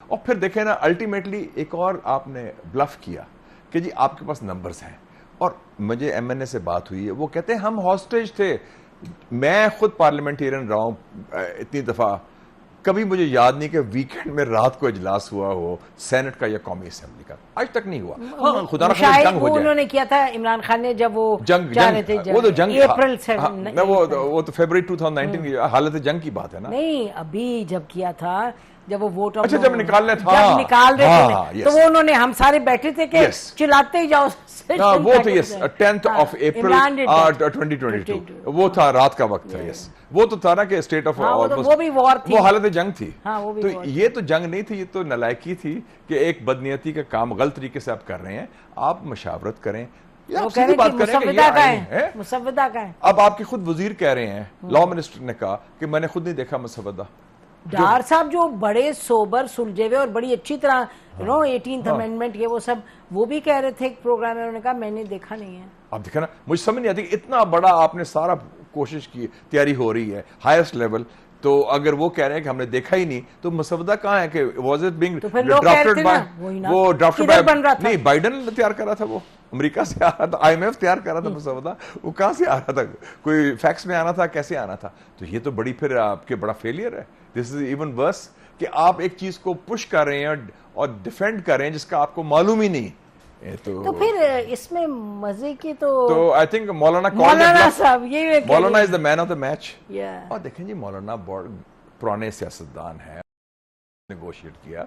اور پھر دیکھیں نا الٹیمیٹلی ایک اور آپ نے بلف کیا کہ جی آپ کے پاس نمبرز ہیں. اور مجھے ایم این اے سے بات ہوئی ہے, وہ کہتے ہیں ہم ہاسٹیج تھے. میں خود پارلیمنٹیرین رہا ہوں اتنی دفعہ, کبھی مجھے یاد نہیں کہ ویکینڈ میں رات کو اجلاس ہوا ہو سینٹ کا یا قومی اسمبلی کا, آج تک نہیں ہوا. ہاں خدا نہ خیر جنگ ہو جائے. انہوں نے کیا تھا عمران خان نے جب وہ جنگ وہ تو جنگ اپریل سے, وہ تو فیبرری 2019 کی حالت جنگ کی بات ہے نا. نہیں ابھی جب کیا تھا جب وہ ووٹ اچھا جب نکالنے تھا جب نکال رہے تھے تو وہ انہوں نے ہم سارے بیٹھے تھے کہ چلاتے ہی جاؤ. وہ تو یس 10th of April 2022 وہ تھا رات کا وقت تھا. یس وہ تو تھا نا کہ اسٹیٹ آف وہ بھی وار تھی, وہ حالت جنگ تھی. تو یہ تو جنگ نہیں تھی, یہ تو نالائکی تھی کہ ایک بدنیتی کا کام غلط طریقے سے آپ کر رہے ہیں. آپ مشاورت کریں, مسودہ کا ہے. اب آپ کے خود وزیر کہہ رہے ہیں, لا منسٹر نے کہا کہ میں نے خود نہیں دیکھا مسودہ. ڈار صاحب جو بڑے سوبر سلجھے ہوئے اور بڑی اچھی طرح 18th امینڈمنٹ یہ وہ سب وہ بھی کہہ رہے تھے ایک پروگرام میں, انہوں نے کہا میں نے دیکھا نہیں ہے. آپ دیکھیں نا, مجھے سمجھ نہیں آتی اتنا بڑا آپ نے سارا کوشش کی, تیاری ہو رہی ہے ہائیسٹ لیول, تو اگر وہ کہہ رہے ہیں کہ ہم نے دیکھا ہی نہیں تو مسودہ کہاں ہے کہ واز اٹ بینگ ڈرافٹڈ بائی, وہ ڈرافٹڈ بائی نہیں بائیڈن تیار کر رہا تھا, وہ امریکہ سے آ رہا تھا, آئی ایم ایف تیار کر رہا تھا مسودہ, وہ کہاں سے آ رہا تھا, کوئی فیکس میں آنا تھا, کیسے آنا تھا. تو یہ تو بڑی پھر آپ کے بڑا فیلئر ہے. دس از ایون ورس کہ آپ ایک چیز کو پش کر رہے ہیں اور ڈیفینڈ کر رہے ہیں جس کا آپ کو معلوم ہی نہیں. تو پھر اس میں مزے کی تو آئی تھنک مولانا صاحب یہ مولانا از دا مین آف دا میچ. اور دیکھیں جی مولانا بہت پرانے سیاستدان ہیں, نیگوشیٹ کیا,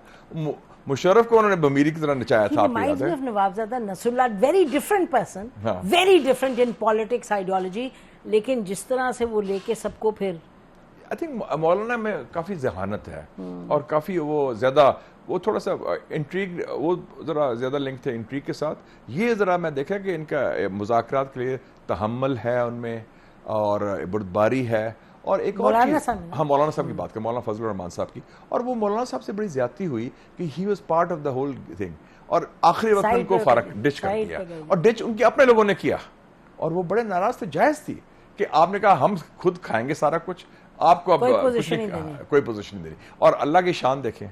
مشرف کو انہوں نے بمیری کی طرح نچایا تھا. Nawabzada Nasrullah very different person, very different in politics ideology, لیکن جس طرح سے وہ لے کے سب کو پھر آئی تھنک مولانا میں کافی ذہانت ہے اور کافی وہ زیادہ وہ تھوڑا سا انٹریگ, وہ ذرا زیادہ لنک تھے انٹریگ کے ساتھ. یہ ذرا میں دیکھا کہ ان کا مذاکرات کے لیے تحمل ہے ان میں اور بردباری ہے. اور ایک اور ہاں مولانا صاحب کی بات کریں, مولانا فضل الرحمان صاحب کی, اور وہ مولانا صاحب سے بڑی زیادتی ہوئی کہ he was part of the whole thing, اور آخری وقت ان کو فرق ڈچ کر دیا, اور ڈچ ان کے اپنے لوگوں نے کیا, اور وہ بڑے ناراض تھے. جائز تھی کہ آپ نے کہا ہم خود کھائیں گے سارا کچھ, آپ کو اب کوئی پوزیشن نہیں دینی. اور اللہ کی شان دیکھیں,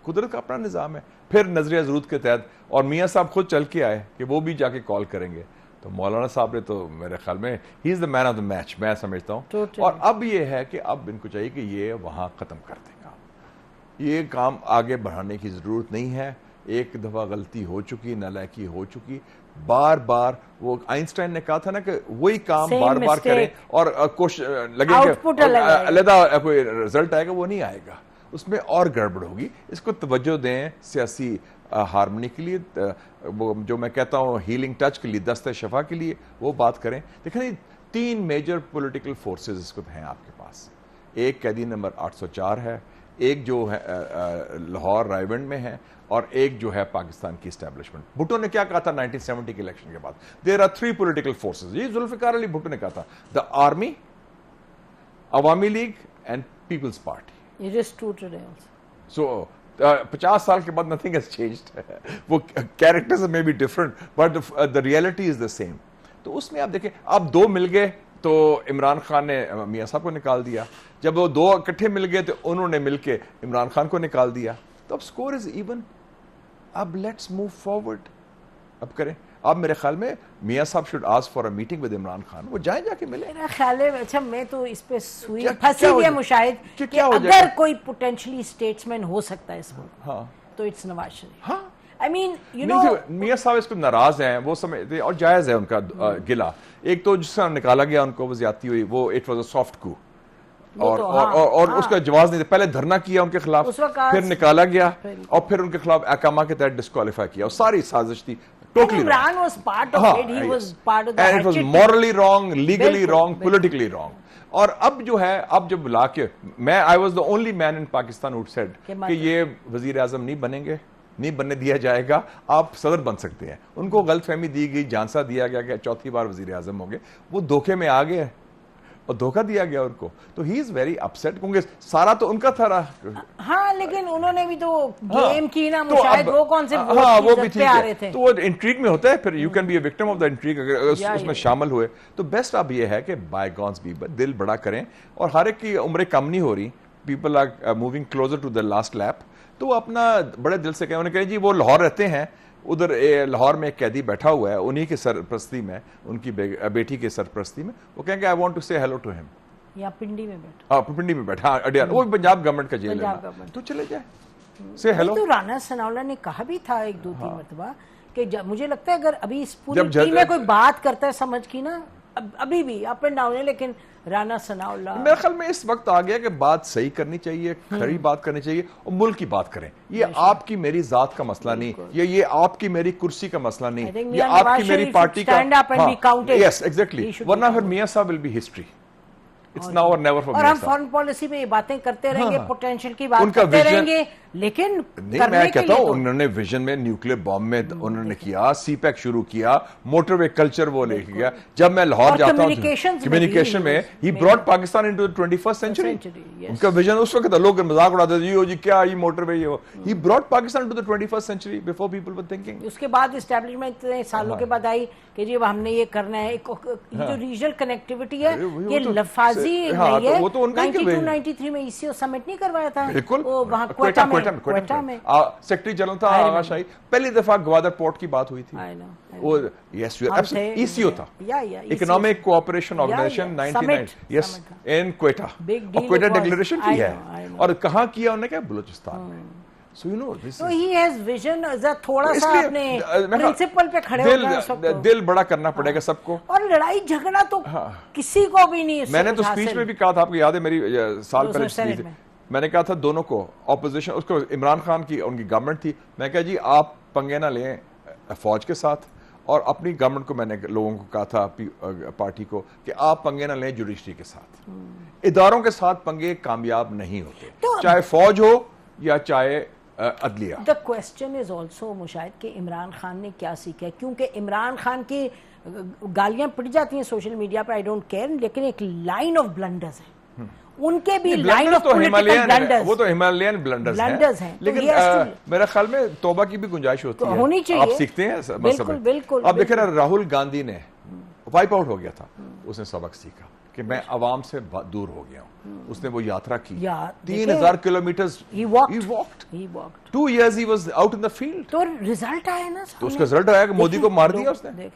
قدرت کا اپنا نظام ہے. پھر نظریہ ضرورت کے تحت, اور میاں صاحب خود چل کے آئے کہ وہ بھی جا کے کال کریں گے, تو مولانا صاحب نے تو میرے خیال میں ہی از دا مین آف دا میچ, میں سمجھتا ہوں. اور اب یہ ہے کہ اب ان کو چاہیے کہ یہ وہاں ختم کر دیں کام, یہ کام آگے بڑھانے کی ضرورت نہیں ہے. ایک دفعہ غلطی ہو چکی, نالائکی ہو چکی, بار بار وہ آئنسٹائن نے کہا تھا نا کہ وہی کام بار بار کریں اور کوشش لگے کہ علیحدہ کوئی رزلٹ آئے گا, وہ نہیں آئے گا, اس میں اور گڑبڑ ہوگی. اس کو توجہ دیں سیاسی ہارمونی کے لیے, جو میں کہتا ہوں ہیلنگ ٹچ کے لیے, دست شفا کے لیے وہ بات کریں. دیکھیں 3 میجر پولیٹیکل فورسز اس کو ہیں آپ کے پاس. ایک قیدی نمبر 804 ہے, ایک جو ہے لاہور رائیونڈ میں ہے, اور ایک جو ہے پاکستان کی اسٹیبلشمنٹ. بھٹو نے کیا کہا تھا 1970 کے الیکشن کے بعد, دیر آر 3 پولیٹیکل فورسز. یہ ذوالفقار علی بھٹو نے کہا تھا, the army, Awami League and peoples party. It is true today also. So 50 سال کے بعد nothing has changed. وہ characters may be different but the reality is the same. تو اس میں آپ دیکھیں, آپ 2 مل گئے تو عمران خان نے میاں صاحب کو نکال دیا, جب وہ 2 اکٹھے مل گئے تو انہوں نے مل کے عمران خان کو نکال دیا. تو اب score is even. اب let's move forward. اب کریں. اب میرے خیال میں میاں صاحب should ask for a meeting with Imran Khan. وہ جائیں جا کے ملیں. میرا خیال ہے, اچھا میں تو اس پہ سوئی پھنسی ہوئی ہے مشاہد کہ اگر کوئی پوٹینشلی اسٹیٹسمین ہو سکتا ہے اس ملک میں تو اٹس نواز شریف. ہاں I mean, you know, میاں صاحب اس کو ناراض ہیں, وہ سمجھتے, اور جائز ہے ان کا گلا. ایک تو جس طرح نکالا گیا ان کو وہ زیادتی ہوئی, وہ اٹ واز اے سافٹ کو, اور اس کا جواز نہیں تھا. پہلے دھرنا کیا ان کے خلاف, پھر نکالا گیا, اور پھر ان کے خلاف احکامہ کے تحت ڈسکوالیفائی کیا, اور ساری سازش تھی. Totally Imran was part of it. He was part of the and it was morally wrong, legally wrong, politically wrong. اور اب جو ہے, اب جب لا کے میں I was the only man in Pakistan who said کہ یہ وزیر اعظم نہیں بنیں گے, نہیں بننے دیا جائے گا, آپ صدر بن سکتے ہیں. ان کو غلط فہمی دی گئی, جھانسا دیا گیا کہ 4تھی بار وزیر اعظم ہوں گے. وہ دھوکے میں آ گئے اور دھوکہ دیا گیا ان کو. تو ہی از ویری اپسیٹ, کیونکہ سارا تو ان کا تھا. ہاں لیکن انہوں نے بھی تو گیم کی نا مشاہد, وہ کون سے ووٹ پہ آ رہے تھے. تو وہ انٹریگ میں ہوتا ہے, پھر you can be a victim of the intrigue اگر اس میں شامل ہوئے. تو بیسٹ اب یہ ہے کہ بائی گانس بی, دل بڑا کریں, اور ہر ایک کی عمریں کم نہیں ہو رہی. People are moving closer to the last lap. تو وہ اپنا بڑے دل سے انہوں نے کہا جی وہ لاہور رہتے ہیں, ادھر لاہور میں ایک قیدی بیٹھا ہوا ہے, انہی کی سرپرستی میں, ان کی بیٹی کی سرپرستی میں, وہ کہیں گے آئی وانٹ ٹو سے ہیلو ٹو ہم. یا پنڈی میں بیٹھا, پنڈی میں بیٹھا, اڈیالہ, وہ پنجاب گورنمنٹ کا جیل ہے, تو چلے جائے سے ہیلو. تو رانا ثناءاللہ نے کہا بھی تھا ایک دو تین مرتبہ کہ مجھے لگتا ہے اگر ابھی اس پوری ٹیم میں کوئی بات کرتا ہے سمجھ کی نا, ابھی بھی اپ اینڈ ڈاؤن ہے, لیکن رانا ثناءاللہ میرے خیال میں اس وقت آ گیا کہ بات صحیح کرنی چاہیے, کھری بات کرنی چاہیے, اور ملک کی بات کریں. یہ آپ کی میری ذات کا مسئلہ نہیں, یہ آپ کی میری کرسی کا مسئلہ نہیں, یہ آپ کی میری پارٹی کا. یس ایگزیکٹلی, ورنہ پھر میاں صاحب will be history. It's now or never for اور ہم فارن پالیسی میں یہ باتیں کرتے رہیں گے, پوٹینشل کی بات کرتے رہیں گے, لیکن نہیں, میں کہتا ہوں انہوں نے ویژن میں نیوکلیر بام میں انہوں نے کیا, سی پیک شروع کیا, موٹر وے کلچر وہ لے کے گیا. جب میں لاہور جاتا ہوں کمیونیکیشن میں, ہی brought Pakistan into the 21st century. ان کا ویژن اس وقت لوگ مذاق اڑاتے تھے, جی کیا یہ motor way, he brought Pakistan into the 21st century before people were thinking. اس کے بعد اسٹیبلشمنٹ اتنے سالوں کے بعد آئی کہ جی ہم نے یہ کرنا ہے. جو ریجنل کنیکٹیوٹی ہے یہ لفاظی نہیں ہے. 92-93 میں ECO سمٹ نہیں کروایا تھا, وہ وہاں کوئٹہ میں سیکرٹری جنرل تھا آغا شاہی, پہلی دفعہ گوادر پورٹ کی بات ہوئی تھی. وہ ECO تھا, اکنامک کوآپریشن آرگنائزیشن 99, یس, ان کوئٹہ, اور کوئٹہ ڈکلیریشن کی ہے, اور کہاں کیا انہوں نے کہا بلوچستان میں. So you know this is, he has vision, تھوڑا سا اپنے پرنسپل پہ کھڑے ہوگا, دل بڑا کرنا پڑے گا سب کو, اور لڑائی جھگڑا تو کسی کو بھی نہیں. میں نے تو سپیچ میں بھی کہا تھا, آپ کو یاد ہے میری سال پہلے سپیچ میں نے کہا تھا دونوں کو, اپوزیشن, اس کو عمران خان کی ان کی گورنمنٹ تھی, میں کہا جی آپ پنگے نہ لیں فوج کے ساتھ, اور اپنی گورنمنٹ کو میں نے لوگوں کو کہا تھا, پارٹی کو, کہ آپ پنگے نہ لیں جوڈیشری کے ساتھ. اداروں کے ساتھ پنگے کامیاب نہیں ہوتے, چاہے فوج ہو یا چاہے عدلیہ. The question is also Mushahid کہ عمران خان نے کیا سیکھا ہے, کیونکہ عمران خان کی گالیاں پڑ جاتی ہیں social media per, I don't care, لیکن ایک لائن آف بلنڈرز ہیں, ان کے بھی لائن آف پولیٹیکل بلنڈرز, وہ تو ہمالیئن بلنڈرز ہیں, لیکن میرے خیال میں توبہ کی بھی گنجائش ہوتی ہے, ہونی چاہیے. آپ سیکھتے ہیں بالکل. آپ دیکھیں نا, راہل گاندھی نے وائپ آؤٹ ہو گیا تھا, اس نے سبق سیکھا کہ میں عوام سے دور ہو گیا ہوں. اس نے وہ یاترا کی 3000 kilometres, he walked 2 years he was out in the field. تو رزلٹ آیا نا, تو اس کا رزلٹ آیا کہ مودی کو مار دیا اس نے,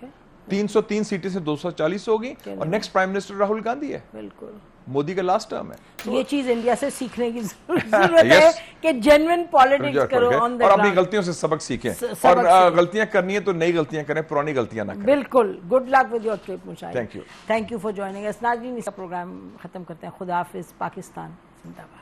303 سیٹیں سے 240 ہو گئی, اور next prime minister Rahul Gandhi ہے. بالکل, مودی کا لاسٹ ٹرم ہے. یہ چیز انڈیا سے سیکھنے کی ضرورت ہے کہ جینوئن پالیٹکس کرو, اور اپنی غلطیوں سے سبق سیکھیں, اور غلطیاں کرنی ہے تو نئی غلطیاں کریں, پرانی غلطیاں نہ کریں. بالکل. Good luck with your trip Mushahid. Thank you for joining us. ناظرین اس کا پروگرام ختم کرتے ہیں. خدا حافظ. پاکستان زندہ باد.